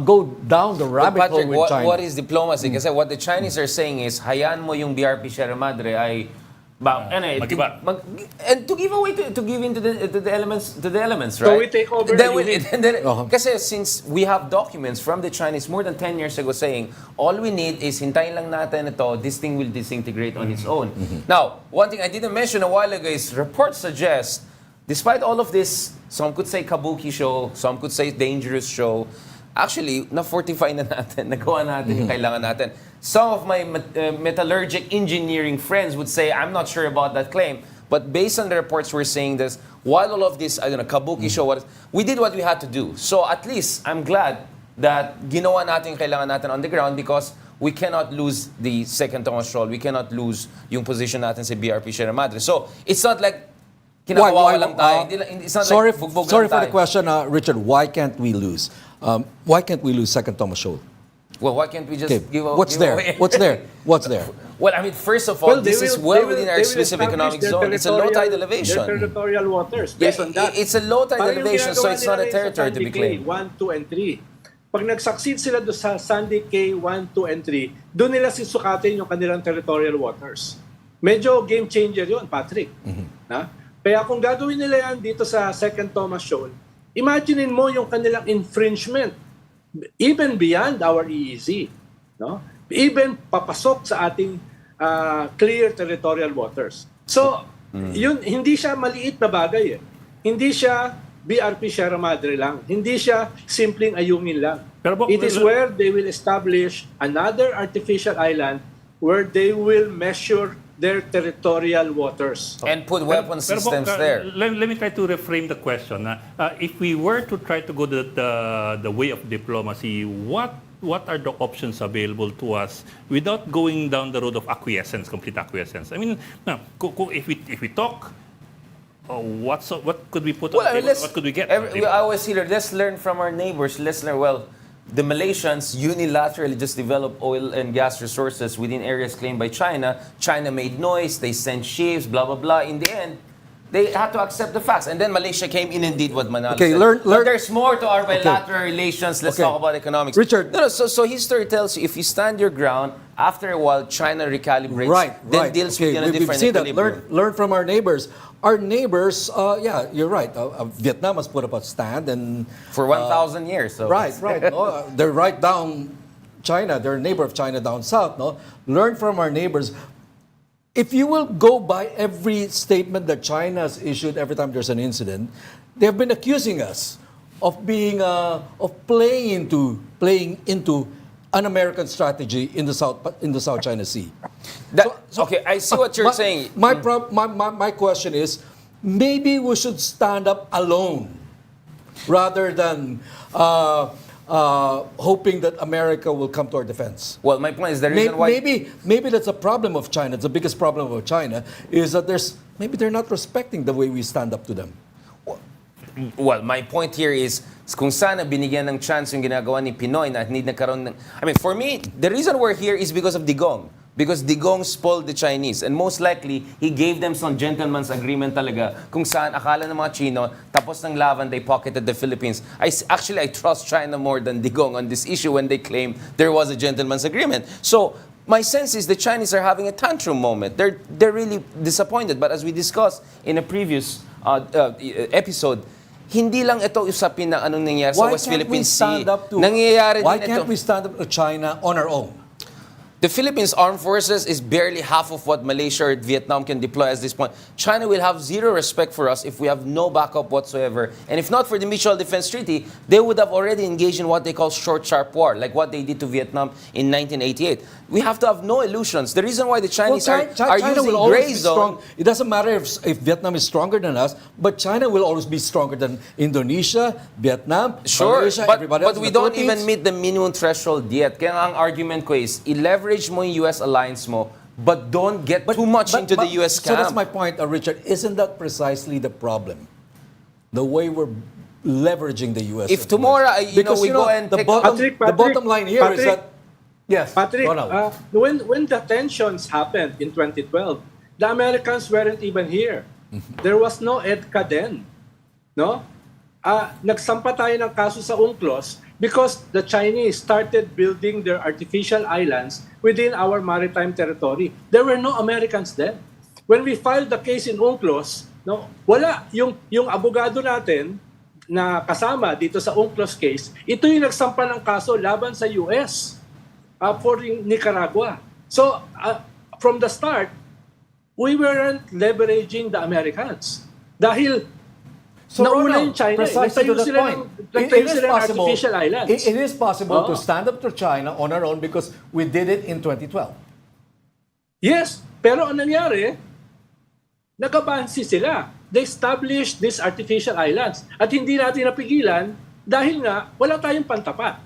go down the rabbit hole with China. What is diplomacy? Kasi what the Chinese are saying is, hayaan mo yung BRP Sierra Madre ay and to give away to give into the elements, right? So we take over. Kasi since we have documents from the Chinese more than 10 years ago saying all we need is hintayin lang natin ito, this thing will disintegrate on its own. Now, one thing I didn't mention a while ago is reports suggest, despite all of this, some could say kabuki show, some could say dangerous show, actually, na-fortify na natin, nagawa natin yung kailangan natin. Some of my metallurgic engineering friends would say, I'm not sure about that claim. But based on the reports we're saying this, while all of this, I don't know, kabuki show, we did what we had to do. So at least, I'm glad that ginawa natin kailangan natin on the ground because we cannot lose the second Thomas Scholl. We cannot lose yung position natin sa BRP Sierra Madre. So it's not like kinakawawa lang tayo. It's not sorry like bugbog sorry lang for the tayo. question, Richard. Why can't we lose? Why can't we lose second Thomas Scholl? Well, why can't we just Okay, give what's give there? away? What's there? What's there? Well, I mean, first of all, They this is will- well they will- within our they will exclusive establish economic their zone. It's a low tide territorial- elevation. Their territorial waters Yeah, based on that. it's a low tide Parang yung elevation, so ginagawa it's not nila a rin sa territory to Sandy be Cay claimed. 1, 2, and 3. Pag nag-succeed sila doon sa Sandy Cay 1, 2, and 3, doon nila sisukatin yung kanilang territorial waters. Medyo game changer yun, Patrick. Ha? Kaya kung gagawin nila yan dito sa second Thomas Scholl, imaginein mo yung kanilang infringement even beyond our EEZ. No? Even papasok sa ating clear territorial waters. So, yun, hindi siya maliit na bagay eh. Hindi siya BRP Sierra Madre lang. Hindi siya simpleng ayungin lang. Pero It is where they will establish another artificial island where they will measure their territorial waters. And put weapon systems there. Let me try to reframe the question. If we were to try to go the way of diplomacy, what are the options available to us without going down the road of acquiescence, complete acquiescence? I mean, if we talk, what could we put on the table? What could we get? We always hear, let's learn from our neighbors. Let's learn. Well, the Malaysians unilaterally just developed oil and gas resources within areas claimed by China. China made noise. They sent ships. Blah blah blah. In the end, they had to accept the facts, and then Malaysia came in and did what Manalo Okay, said. learn- But there's more to our bilateral relations. Let's Okay. talk about economics. Richard. No, so history tells you if you stand your ground, after a while China recalibrates, Right, then right. deals Okay, with you in a we've different seen that. equilibrium. Learn from our neighbors. Our neighbors, yeah, you're right. Vietnam has put up a stand, and For 1,000 years. So right. No, they're right down China. They're a neighbor of China down south. No, learn from our neighbors. If you will go by every statement that China has issued every time there's an incident, they have been accusing us of being of playing into an American strategy in the South China Sea. Okay, I see what you're saying. My question is, maybe we should stand up alone rather than hoping that America will come to our defense. Well, my point is the reason why... Maybe that's a problem of China. It's the biggest problem of China is that maybe they're not respecting the way we stand up to them. Well, my point here is kung sana binigyan ng chance yung ginagawa ni Pinoy na hindi nagkaroon ng... I mean, for me, the reason we're here is because of Digong. Because Digong spoiled the Chinese. And most likely, he gave them some gentleman's agreement talaga kung saan akala ng mga Chino, tapos ng laban, they pocketed the Philippines. I trust China more than Digong on this issue when they claim there was a gentleman's agreement. So, my sense is the Chinese are having a tantrum moment. They're really disappointed. But as we discussed in a previous episode, hindi lang ito usapin na anong nangyayari sa West Philippine Sea. Why can't we stand up to China on our own? The Philippines Armed Forces is barely half of what Malaysia or Vietnam can deploy at this point. China will have zero respect for us if we have no backup whatsoever. And if not for the Mutual Defense Treaty, they would have already engaged in what they call short, sharp war, like what they did to Vietnam in 1988. We have to have no illusions. The reason why the Chinese are China using will always gray be zone... strong. It doesn't matter if Vietnam is stronger than us, but China will always be stronger than Indonesia, Vietnam, Sure, Malaysia, everybody else. but we the don't Philippines. even meet the minimum threshold yet. Kaya nga ang argument ko is, i-leverage mo yung US alliance mo, but don't get too much into the US camp. So that's my point, Richard. Isn't that precisely the problem? The way we're leveraging the US. If tomorrow, because, we go and the take... the bottom line here is that... Yes, Patrick, Ronald. when the tensions happened in 2012, the Americans weren't even here. There was no EDCA then. No? Nagsampa tayo ng kaso sa UNCLOS because the Chinese started building their artificial islands within our maritime territory. There were no Americans then. When we filed the case in UNCLOS, no, wala. Yung abogado natin na kasama dito sa UNCLOS case, ito yung nagsampa ng kaso laban sa US. For Nicaragua. So, from the start, we weren't leveraging the Americans. Dahil nauna yung China. Precisely to that point. Nagtayo sila ng artificial islands. It is possible to stand up to China on our own because we did it in 2012. Yes, pero ang nangyari, nagabansi sila. they established these artificial islands. At hindi natin napigilan dahil nga wala tayong pantapat.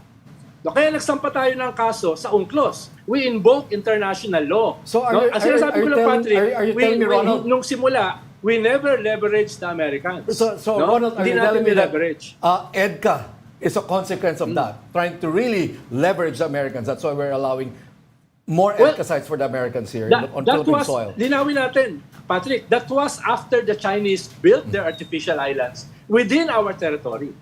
No, kaya nagsampa tayo ng kaso sa UNCLOS. We invoke international law. So Ang sinasabi ko lang, Patrick, are you telling me, Ronald? nung simula, we never leveraged the Americans. So no? Ronald, are Hindi you natin telling me that leverage. EDCA is a consequence of that, trying to really leverage the Americans? That's why we're allowing more EDCA sites for the Americans here on Philippine soil. Linawin natin, Patrick, that was after the Chinese built their artificial islands within our territory.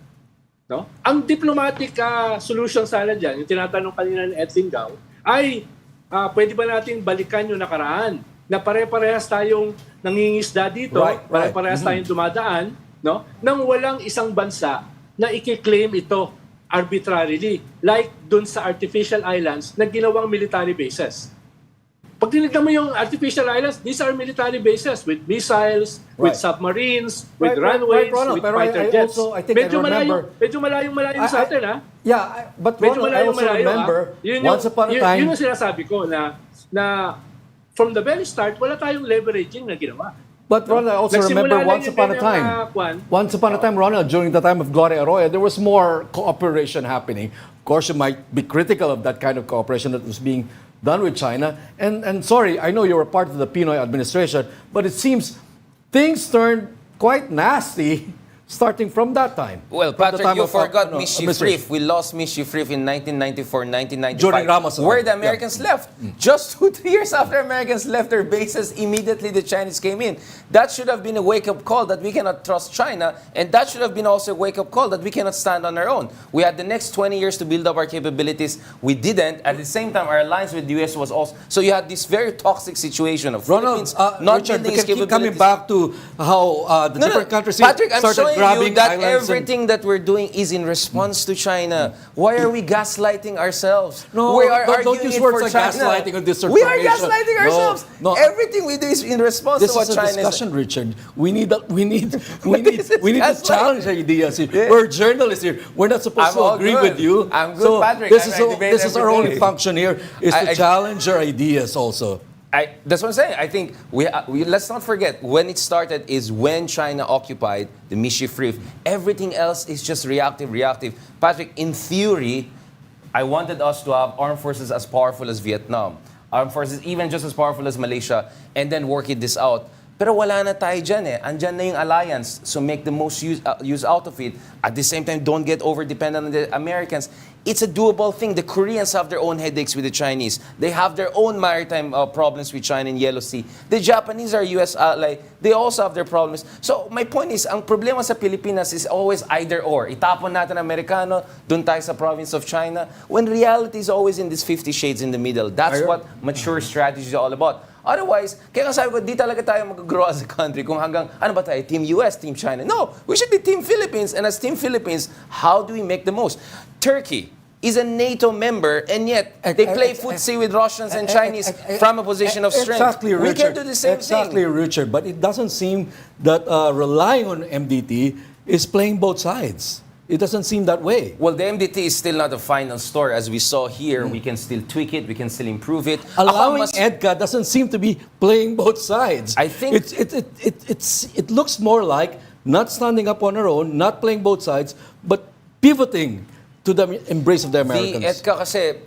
No? Ang diplomatic solution sana dyan, yung tinatanong kanina ni Ed Lingao, ay pwede ba nating balikan yung nakaraan na pare-parehas tayong nangingisda dito, pare-parehas tayong dumadaan, no? Nang walang isang bansa na i-claim ito arbitrarily, like dun sa artificial islands na ginawang military bases. Pag tinignan mo yung artificial islands, these are military bases with missiles, with submarines, with runways, Ronald, with pero fighter jets. I think I remember... Medyo malayong sa atin, ha? Yeah, but Ronald, I also remember, once upon a time... Yun ang sinasabi ko na from the very start, wala tayong leveraging na ginawa. But Ronald, I also remember once upon a time, Ronald, during the time of Gloria Arroyo, there was more cooperation happening. Of course, you might be critical of that kind of cooperation that was being done with China. And sorry, I know you were part of the Pinoy administration, but it seems things turned quite nasty starting from that time. Well, Patrick, you forgot Mischief Reef. We lost Mischief Reef in 1994, 1995. During Ramos. Where the Americans left. Just 2-3 years after Americans left their bases, immediately the Chinese came in. That should have been a wake-up call that we cannot trust China, and that should have been also a wake-up call that we cannot stand on our own. We had the next 20 years to build up our capabilities. We didn't. At the same time, our alliance with the U.S. was also... So you had this very toxic situation of Ronald, Philippines not Richard, building we its can keep capabilities. coming back to how the different countries Patrick, I'm started showing grabbing you that islands everything that we're doing is in response to China. Why are we gaslighting ourselves? No, we are don't arguing use it words for like China. gaslighting on this We are information. gaslighting ourselves. No. Everything we do is in response This to what is a China discussion, is. Richard. We need to challenge ideas here. Yeah. We're journalists here. We're not supposed to agree with you. I'm good, so Patrick. This is our every only day. function here, is to challenge your ideas also. That's what I'm saying. I think we let's not forget when it started is when China occupied the Mischief Reef. Everything else is just reactive. Patrick, in theory, I wanted us to have armed forces as powerful as Vietnam, armed forces even just as powerful as Malaysia, and then work this out. Pero wala na tayo dyan eh. Andyan na yung alliance. So make the most use out of it. At the same time, don't get over-dependent on the Americans. It's a doable thing. The Koreans have their own headaches with the Chinese. They have their own maritime problems with China in Yellow Sea. The Japanese are US ally. They also have their problems. So my point is, ang problema sa Pilipinas is always either or. Itapon natin Amerikano, dun tayo sa province of China. When reality is always in this 50 shades in the middle. That's what mature strategy is all about. Otherwise, kaya sabi ko, di talaga tayo mag-grow as a country kung hanggang, ano ba tayo, Team US, Team China? No, we should be Team Philippines. And as Team Philippines, how do we make the most? Turkey is a NATO member, and yet they play footsie with Russians and Chinese from a position of strength. Exactly, Richard. We can do the same Exactly, thing. Richard. But it doesn't seem that relying on MDT is playing both sides. It doesn't seem that way. Well, the MDT is still not the final story. As we saw here, we can still tweak it, we can still improve it. Allowing EDCA doesn't seem to be playing both sides. I think it looks more like not standing up on our own, not playing both sides, but pivoting to the embrace of the Americans. The EDCA kasi,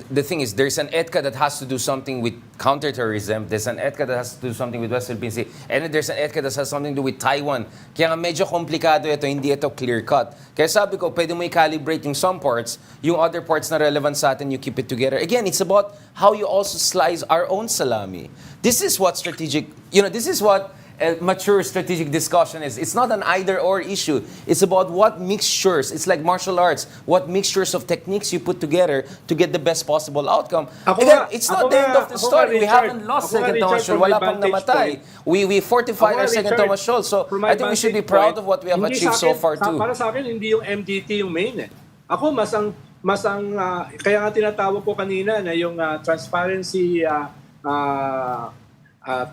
the thing is, there's an EDCA that has to do something with counterterrorism, there's an EDCA that has to do something with West Philippine Sea, and then there's an EDCA that has something to do with Taiwan. Kaya nga medyo komplikado ito, hindi ito clear-cut. Kaya sabi ko, pwede mo i-calibrate yung some parts, yung other parts na relevant sa atin, you keep it together. Again, it's about how you also slice our own salami. This is what strategic, this is what a mature strategic discussion is. It's not an either-or issue. It's about what mixtures, it's like martial arts, what mixtures of techniques you put together to get the best possible outcome. Again, it's not the end of the story. We haven't lost Second Thomas Shoal. Wala pang namatay. We fortified our Second Thomas Shoal. So I think we should be proud of what we have achieved so far too. Para sa akin, hindi yung MDT yung main eh. Ako, kaya nga tinatawag ko kanina na yung transparency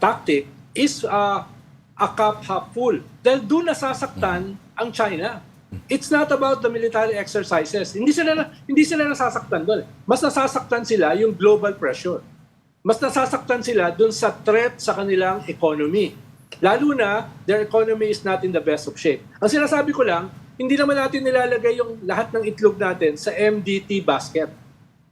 tactic is a cup half full. Dahil doon nasasaktan ang China. It's not about the military exercises. Hindi sila nasasaktan doon. Mas nasasaktan sila yung global pressure. Mas nasasaktan sila doon sa threat sa kanilang economy. Lalo na, their economy is not in the best of shape. Ang sinasabi ko lang, hindi naman natin nilalagay yung lahat ng itlog natin sa MDT basket.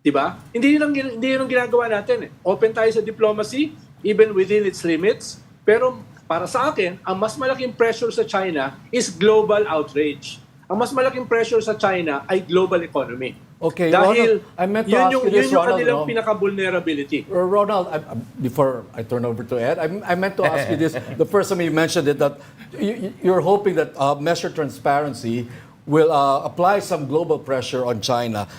Diba? Hindi yun ang ginagawa natin. Open tayo sa diplomacy, even within its limits. Pero para sa akin, ang mas malaking pressure sa China is global outrage. Ang mas malaking pressure sa China ay global economy. Okay, Dahil Ronald, I meant to yun ask yung, you this, yun yung Ronald, kanilang no? pinaka-vulnerability. Ronald, before I turn over to Ed, I meant to ask you this. The first time you mentioned it, that you're hoping that Measure Transparency will apply some global pressure on China.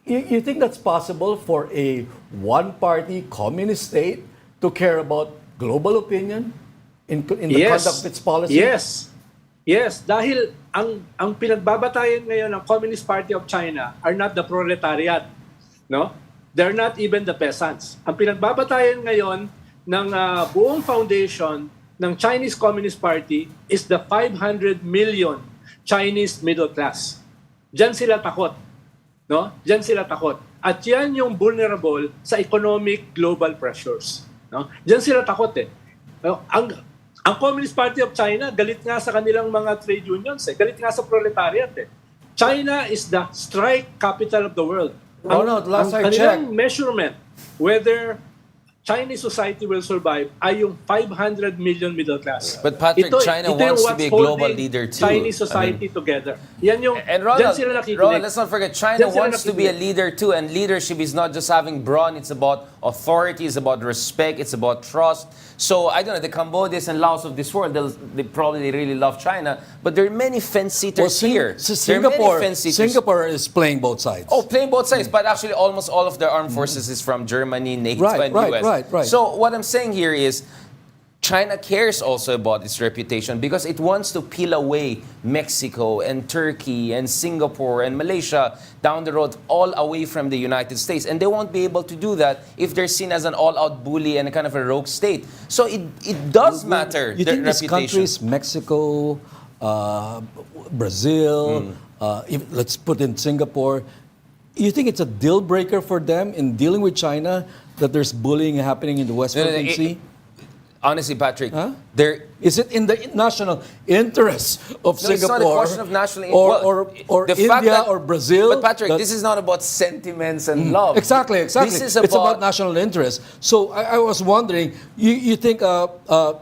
You think that's possible for a one-party communist state to care about global opinion in the conduct of its policy? Yes, dahil ang pinagbabatayan ngayon ng Communist Party of China are not the proletariat, no? They're not even the peasants. Ang pinagbabatayan ngayon ng buong foundation ng Chinese Communist Party is the 500 million Chinese middle class. Diyan sila takot, no? Diyan sila takot. At yan yung vulnerable sa economic global pressures, no? Diyan sila takot eh. No? Ang Communist Party of China, galit nga sa kanilang mga trade unions eh. Galit nga sa proletariat eh. China is the strike capital of the world. Ronald, last I kanilang checked, measurement whether Chinese society will survive ay yung 500 million middle class. But Patrick, China yung wants to what's be a global holding leader too. Chinese society together. Yan yung, And dyan sila nakikinig. Ronald, let's not forget, China Dyan sila wants to be a nakikinig. leader too, and leadership is not just having brawn, it's about authority, it's about respect, it's about trust. So, I don't know, the Cambodians and Laos of this world, they probably really love China, but there are many fence-sitters here. There are many fence-sitters. Singapore is playing both sides. Oh, playing both sides, but actually almost all of their armed forces is from Germany, NATO, and US. Right. So what I'm saying here is China cares also about its reputation because it wants to peel away Mexico and Turkey and Singapore and Malaysia down the road, all away from the United States. And they won't be able to do that if they're seen as an all-out bully and a kind of a rogue state. So it does matter, You their think these reputation. countries, Mexico, Brazil, let's put in Singapore, you think it's a deal breaker for them in dealing with China that there's bullying happening in the West Philippine Sea? Honestly, Patrick, Huh? there Is it in the national interest of No, it's Singapore not a question of national or the fact India that- or Brazil? But Patrick, this is not about sentiments and love. Exactly. This is It's about national interest. So I was wondering, you think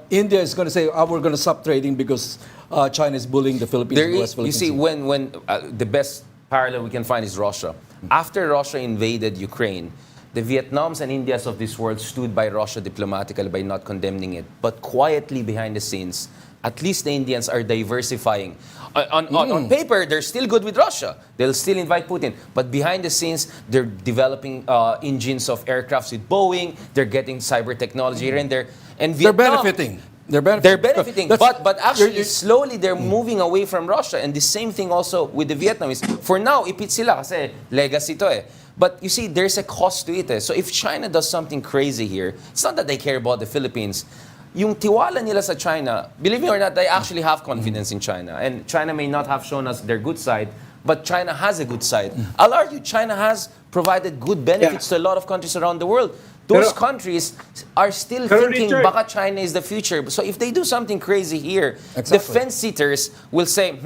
India is going to say, we're going to stop trading because China is bullying the Philippines and the West you Philippines? see, when the best parallel we can find is Russia. After Russia invaded Ukraine, the Vietnams and Indias of this world stood by Russia diplomatically by not condemning it. But quietly behind the scenes, at least the Indians are diversifying. On paper, they're still good with Russia. They'll still invite Putin. But behind the scenes, they're developing engines of aircrafts with Boeing. They're getting cyber technology here and there. And They're Vietnam, benefiting. They're benefiting, but actually you're- slowly they're moving away from Russia, and the same thing also with the Vietnamese. For now, ipit sila kasi legacy to eh. But you see, there's a cost to it eh. So if China does something crazy here, it's not that they care about the Philippines. Yung tiwala nila sa China, believe me or not, they actually have confidence in China. And China may not have shown us their good side, but China has a good side. I'll argue China has provided good benefits to a lot of countries around the world. Those countries are still thinking Richard, baka China is the future. So if they do something crazy here, the Exactly. fence-sitters will say,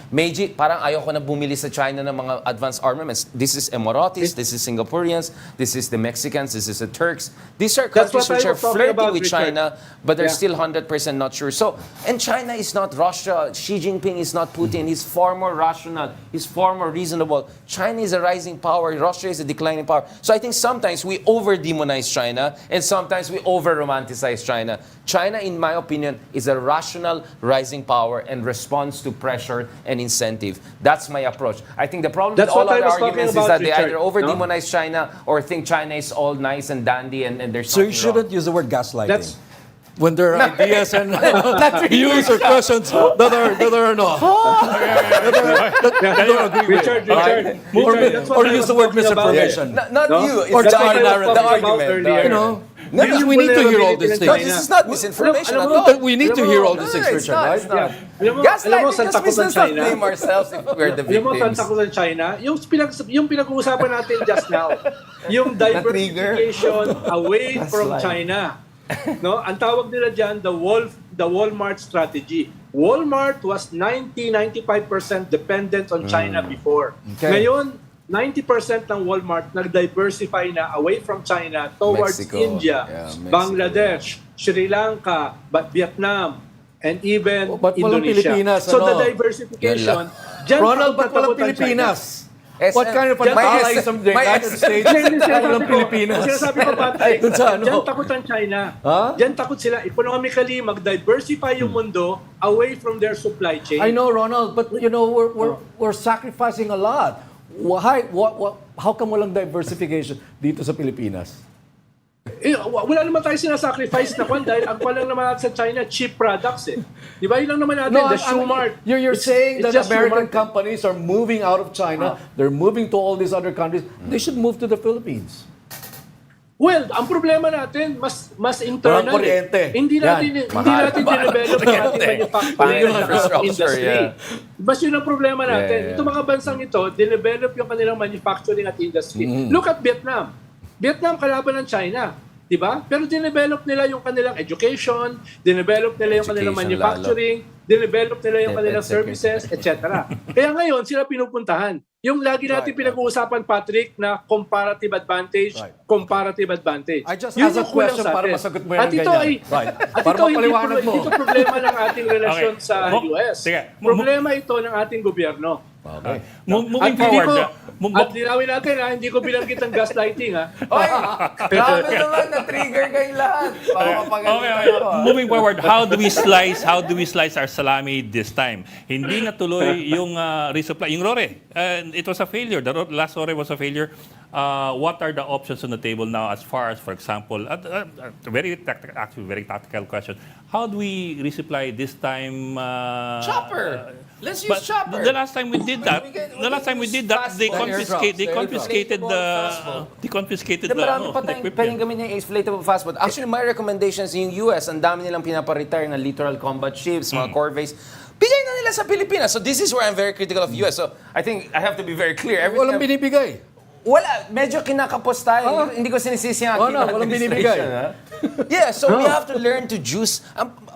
Meiji, parang ayoko na bumili sa China ng mga advanced armaments. This is Emiratis, this is Singaporeans, this is the Mexicans, this is the Turks. These are That's countries what I which are was talking flirting about, with Richard. China, but they're Yeah. still 100% not sure. So, and China is not Russia. Xi Jinping is not Putin. He's far more rational. He's far more reasonable. China is a rising power. Russia is a declining power. So I think sometimes we over-demonize China and sometimes we over-romanticize China. China, in my opinion, is a rational rising power and responds to pressure and incentive. That's my approach. I think the problem That's with all what I other was talking arguments is about, that they Richard, either no? over-demonize China or think China is all nice and dandy and there's So you something shouldn't wrong. use the word gaslighting. That's- when there are ideas and views or questions that are no. Richard, Or use the word misinformation. Not No? you. It's Or the the argument. narrative. The About argument. earlier. You know, No, because yung we need to hear all these vulnerability No, ng things. this is not misinformation Alam at mo, all. But we need to hear all No, these no, things, it's Richard, not, right? it's not. Alam mo, Gaslighting, saan because takot we ng still not China? blame ourselves if we're the Alam mo, saan victims. takot ng China? Yung pinag-uusapan natin just now. Yung diversification away from China. No? Ang tawag nila dyan, the Walmart strategy. Walmart was 90-95% dependent on China before. Okay. Ngayon, 90% ng Walmart nag-diversify na away from China towards Mexico. India, Yeah, Mexico. Bangladesh, Sri Lanka, Vietnam, and even Ba't walang Indonesia. Pilipinas, So ano? the diversification, dyan Ronald, ba't walang takot ang China. Pilipinas? What kind of an My ally S- from the my United S- States? Walang Pilipinas. Sinasabi ko, Patrick, Dun sa ano? dyan takot ang China. Ha? Dyan takot sila. Economically, mag-diversify yung mundo away from their supply chain. I know, Ronald, but you know, we're sacrificing a lot. Why, how come walang diversification dito sa Pilipinas? Wala naman tayo sinasacrifice na kwan dahil ang kwan lang naman natin sa China, cheap products eh. Di ba? Yun lang naman natin, the shoe mart. You're saying It's that just American shoe mart. companies are moving out of China, they're moving to all these other countries. They should move to the Philippines. Well, ang problema natin, mas internal. Walang kuryente. Hindi natin Mahal. dinevelop ang ating manufacturing Infrastructure, industry. yeah. Mas yun ang problema natin. Yeah. Itong mga bansang ito, dinevelop yung kanilang manufacturing at industry. Look at Vietnam. Vietnam kalaban ng China. Diba? Pero dinevelop nila yung kanilang education, dinevelop nila yung kanilang Education manufacturing, dinevelop nila yung kanilang Security. services, etc. Kaya ngayon, sila pinupuntahan. Yung lagi natin pinag-uusapan, Patrick, na comparative advantage, Right. comparative advantage. I just Yun asked a yung kulang question sa para atin. masagot mo yan At ito ganyan. ay, Right. at Para ito hindi mapaliwanag mo. ito problema ng ating relasyon Okay. sa US. Sige. Problema ito ng ating gobyerno. Okay. Moving At hindi forward, ko, at linawin natin hindi ko binanggit ang gaslighting Oy, grabe naman, na-trigger kayong lahat. Okay. Moving forward, how do we slice our salami this time? Hindi natuloy yung resupply. Yung Rore, it was a failure. The last Rore was a failure. What are the options on the table now as far as, for example, very tactical question. How do we resupply this time? Chopper. Let's use But chopper. the last time we did that, We can they fast food. confiscated Diba, marami pa tayong equipment. pwedeng gamitin yung inflatable fast food. Actually, my recommendations yung US, ang dami nilang pinapa-retire na littoral combat ships, mga corvettes. Bigay na nila sa Pilipinas. So this is where I'm very critical of US. So I think I have to be very clear. Walang binibigay. Wala, medyo kinakapos tayo. Hindi ko sinisisi ang ating Walang binibigay. administration, ha? Yeah, so we have to learn to juice.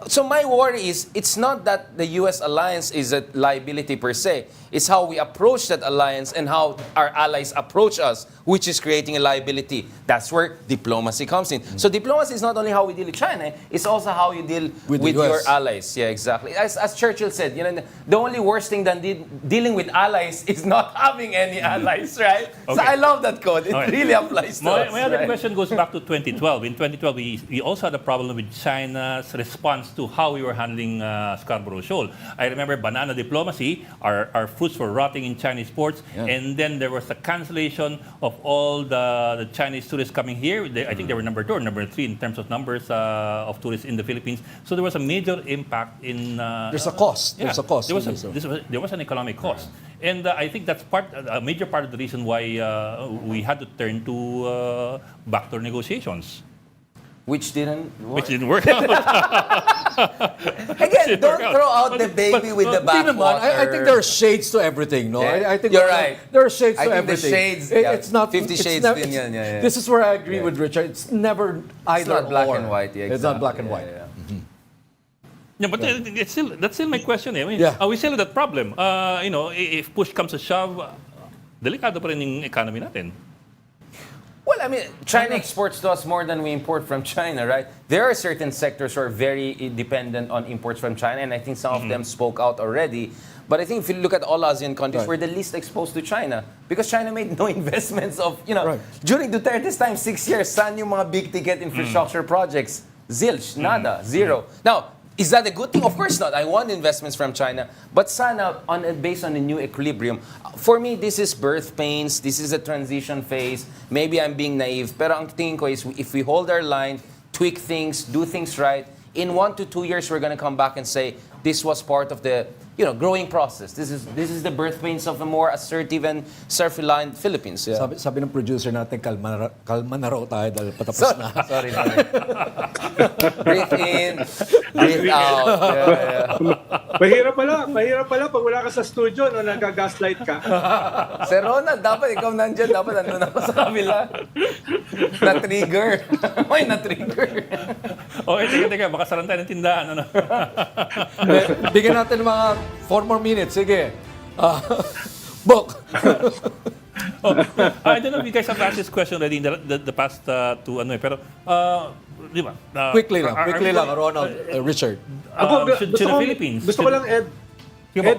So my worry is, it's not that the US alliance is a liability per se. It's how we approach that alliance and how our allies approach us, which is creating a liability. That's where diplomacy comes in. So diplomacy is not only how we deal with China, it's also how you deal With with, the US. your allies. Yeah, exactly. As Churchill said, you know, the only worst thing than dealing with allies is not having any allies, right? So Okay. I love that quote. It Okay. really applies to us. My other right? question goes back to 2012. In 2012, we also had a problem with China's response to how we were handling Scarborough Shoal. I remember banana diplomacy. Our fruits were rotting in Chinese ports, and then there was a cancellation of all the Chinese tourists coming here. I think they were number 2 or number 3 in terms of numbers of tourists in the Philippines. So there was a major impact in. There's a cost. There's a cost. There was an economic cost. And I think that's a major part of the reason why we had to turn to backdoor negotiations, Which didn't work. which didn't work out. Again, don't work out. throw out the baby with the Hindi naman. bathwater. I think there are shades to everything, no? Yeah. I think You're right. There are shades I to think the everything. shades, It's not 50 it's Shades never- din yan, yeah. This is where I agree with Richard. It's never either not black or. and white. Yeah, It's not black and exactly. white. Yeah. Yeah, but that's still my question. I mean, Yeah. we still have that problem. If push comes to shove, delikado pa rin yung economy natin. Well, I mean, China exports to us more than we import from China, right? There are certain sectors who are very dependent on imports from China, and I think some of them spoke out already. But I think if you look at all ASEAN countries, Right. we're the least exposed to China because China made no investments of, Right. during Duterte's time, 6 years, saan yung mga big ticket infrastructure projects? Zilch, nada, zero. Now, is that a good thing? Of course not. I want investments from China. But sana, based on a new equilibrium, for me, this is birth pains. This is a transition phase. Maybe I'm being naive. Pero ang tingin ko is if we hold our line, tweak things, do things right, in 1 to 2 years, we're going to come back and say, this was part of the growing process. This is the birth pains of a more assertive and self-reliant Philippines. Yeah. Sabi ng producer natin, kalma na raw tayo dahil patapos na. Sorry. Breathe in, breathe out. Yeah. Mahirap pala pag wala ka sa studio no nagka-gaslight ka. Sir Ronald, dapat ikaw nandyan. Dapat nandun ako sa kabila. Na-trigger. May na-trigger. Okay, teka, baka saran tayo ng tindahan. Ano? Bigyan natin ng mga 4 more minutes. Sige. Bok. I don't know if you guys have asked this question already in the past two, pero, di ba? Quickly lang, Ronald, Richard. Should the Philippines... Gusto ko lang, Ed,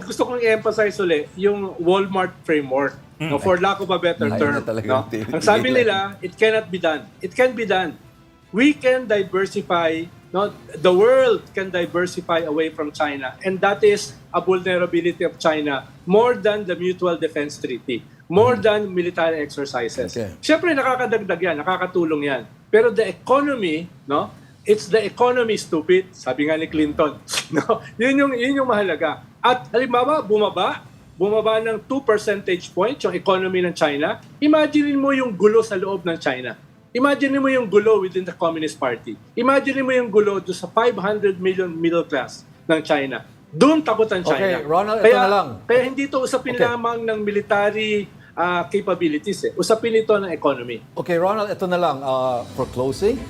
gusto kong i-emphasize ulit yung Walmart framework. No, for lack of a better term. No? Ang sabi nila, it cannot be done. It can be done. We can diversify, no? The world can diversify away from China. And that is a vulnerability of China more than the Mutual Defense Treaty, more than military exercises. Okay. Siyempre, nakakadagdag yan, nakakatulong yan. Pero the economy, no? It's the economy, stupid. Sabi nga ni Clinton. No? Yun yung mahalaga. At halimbawa, bumaba ng 2 percentage points yung economy ng China. Imagine mo yung gulo sa loob ng China. Imagine mo yung gulo within the Communist Party. Imagine mo yung gulo doon sa 500 million middle class ng China. Doon takot ang China. Okay, Ronald, ito na lang. Kaya hindi ito usapin lamang ng military capabilities. Usapin ito ng economy. Okay, Ronald, ito na lang. For closing,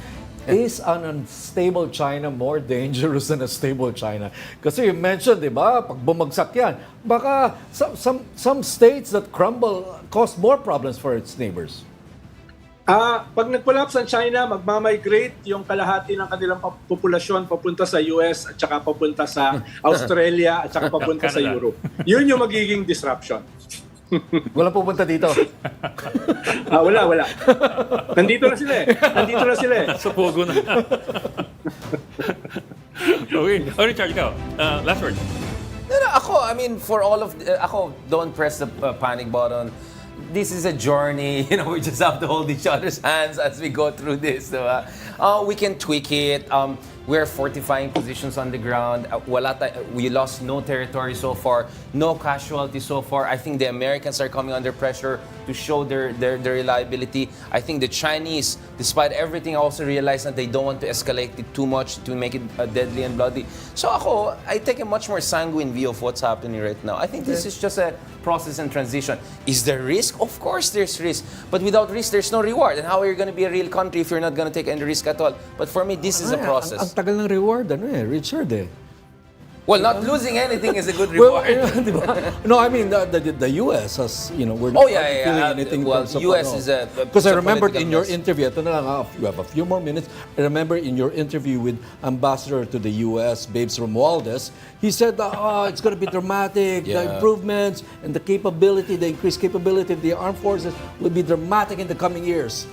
is an unstable China more dangerous than a stable China? Kasi you mentioned, di ba, pag bumagsak yan, baka some states that crumble cause more problems for its neighbors. Pag nag-collapse ang China, magmamigrate yung kalahati ng kanilang populasyon papunta sa US at saka papunta sa Australia at saka papunta sa Europe. Yun yung magiging disruption. Wala pupunta dito. Wala. Nandito na sila eh. Sa pogo na. Okay. Richard, ikaw. Last word. No, ako, I mean, for all of, ako, don't press the panic button. This is a journey, we just have to hold each other's hands as we go through this. Diba? We can tweak it. We're fortifying positions on the ground. We lost no territory so far, no casualties so far. I think the Americans are coming under pressure to show their reliability. I think the Chinese, despite everything, also realize that they don't want to escalate it too much to make it deadly and bloody. So I take a much more sanguine view of what's happening right now. I think this is just a process and transition. Is there risk? Of course there's risk. But without risk, there's no reward. And how are you going to be a real country if you're not going to take any risk at all? But for me, this is a process. Ang tagal ng reward, Richard Well, not losing anything is a good reward. No, I mean the US has, we're not feeling anything. Well, US is a because I remembered in your mess. interview, ito na lang, you have a few more minutes. I remember in your interview with Ambassador to the US, Babes Romualdez, he said, it's going to be dramatic. The improvements and the increased capability of the armed forces will be dramatic in the coming years.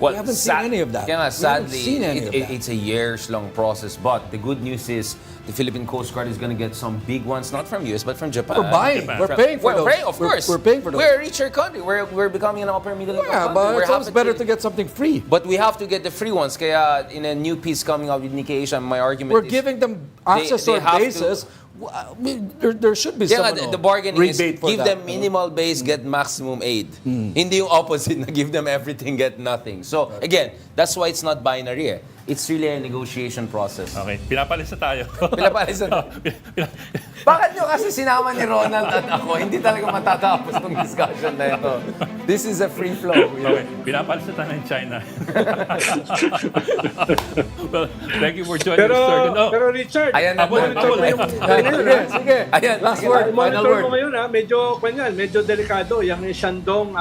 We haven't seen any of that. Sadly, it's a years-long process. But the good news is the Philippine Coast Guard is going to get some big ones, not from US, but from Japan. We're buying. We're paying for those. Of course. We're paying for those. We're a richer country. We're becoming an upper middle income country. But it's always better to get something free. But we have to get the free ones. Kaya in a new piece coming out with Nikkei Asia, my argument We're is... giving them access to our bases. There should be some the bargaining is rebate for give that, them minimal base, get maximum aid. Hindi yung opposite na give them everything, get nothing. So again, that's why it's not binary. It's really a negotiation process. Okay, pinapalis na tayo. Pinapalis na. Bakit nyo kasi sinama ni Ronald at ako, hindi talaga matatapos tong discussion na ito. This is a free flow. Okay, pinapalis na tayo ng China. Well, thank you for joining us, Sir. Pero Richard, Ayan na. Sige. Ayan, Last word. Final monitor word. mo ngayon medyo delikado yung Shandong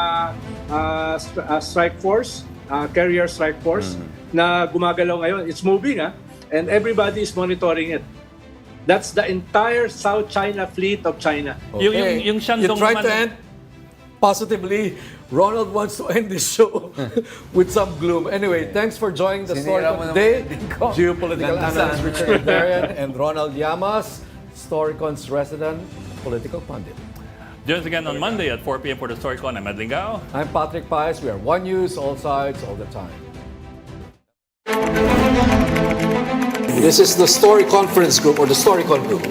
strike force, carrier strike force na gumagalaw ngayon. It's moving and everybody is monitoring it. That's the entire South China fleet of China. Okay. Yung Shandong You tried to naman- end positively. Ronald wants to end this show with some gloom. Anyway, thanks for joining the Sinira Storycon mo today. naman ko. Geopolitical Ganda analyst saan. Richard Heydarian and Ronald Llamas, Storycon's resident political pundit. Join us again on Monday at 4 p.m. for the Storycon. I'm Ed Lingao. I'm Patrick Paez. We are One News, all sides, all the time. This is the Story Conference Group or the Storycon Group.